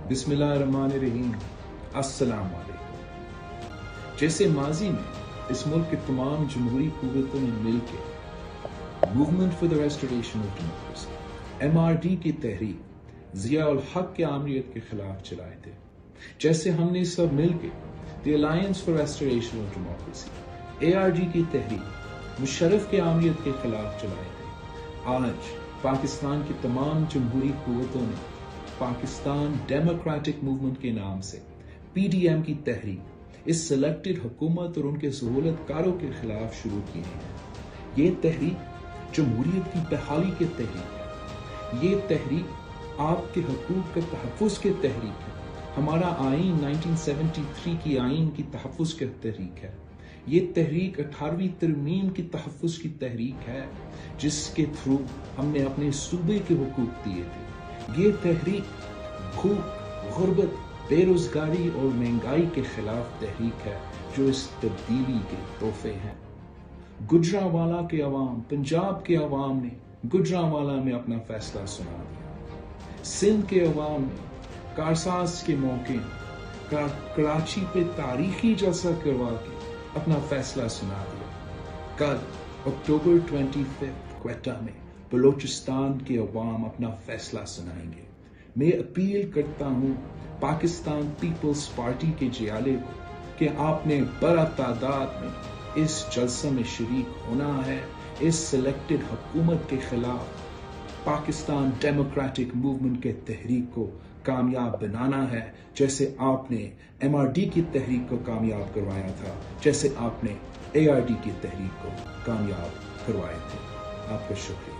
बिस्मिल्लाहिर्रहमानिर्रहीम। अस्सलाम वालेकुम। जैसे माजी में इस मुल्क के तमाम जमहूरी कुव्वतों ने मिलकर movement for the restoration of democracy MRD की तहरीक जिया उल हक के आमरीत के खिलाफ चलाए थे, जैसे हमने सब मिलकर the alliance for restoration of democracy ARD की तहरीक मुशर्रफ के आमरीत के खिलाफ चलाए थे, आज पाकिस्तान की तमाम जमहूरी कुव्वतों ने पाकिस्तान डेमोक्रेटिक मूवमेंट के नाम से PDM की तहरीक इस सिलेक्टेड हुकूमत और उनके सहूलतकारों के खिलाफ शुरू की है। ये तहरीक जमहूरियत की बहाली की तहरीक है। ये तहरीक आपके हकूक के तहफ़्फ़ुज़ की तहरीक है। हमारा आइन 1973 की आइन की तहफ़्फ़ुज़ की तहरीक है। ये तहरीक 18वीं तरमीम की तहफ़्फ़ुज़ की तहरीक है, जिसके थ्रू हमने अपने सूबे के हुकूक दिए थे। ये तहरीक भूख, गुर्बत, बेरोजगारी और महंगाई के खिलाफ तहरीक है, जो इस तब्दीली के तोहफे हैं। गुजरांवाला के अवाम, पंजाब के अवाम ने गुजरांवाला में अपना फैसला सुना दिया। सिंध के अवाम ने कारसाज के मौके कराची पे तारीखी जलसा करवा के अपना फैसला सुना दिया। कल अक्टूबर 25 क्वेटा में बलोचिस्तान के अवाम अपना फैसला सुनाएंगे। मैं अपील करता हूँ पाकिस्तान पीपल्स पार्टी के जियाले को कि आपने बड़ा तादाद में इस जलसे में शरीक होना है। इस सिलेक्टेड हुकूमत के खिलाफ पाकिस्तान डेमोक्रेटिक मूवमेंट के तहरीक को कामयाब बनाना है, जैसे आपने MRD की तहरीक को कामयाब करवाया था, जैसे आपने ARD की तहरीक को कामयाब करवाए थे। आपका शुक्रिया।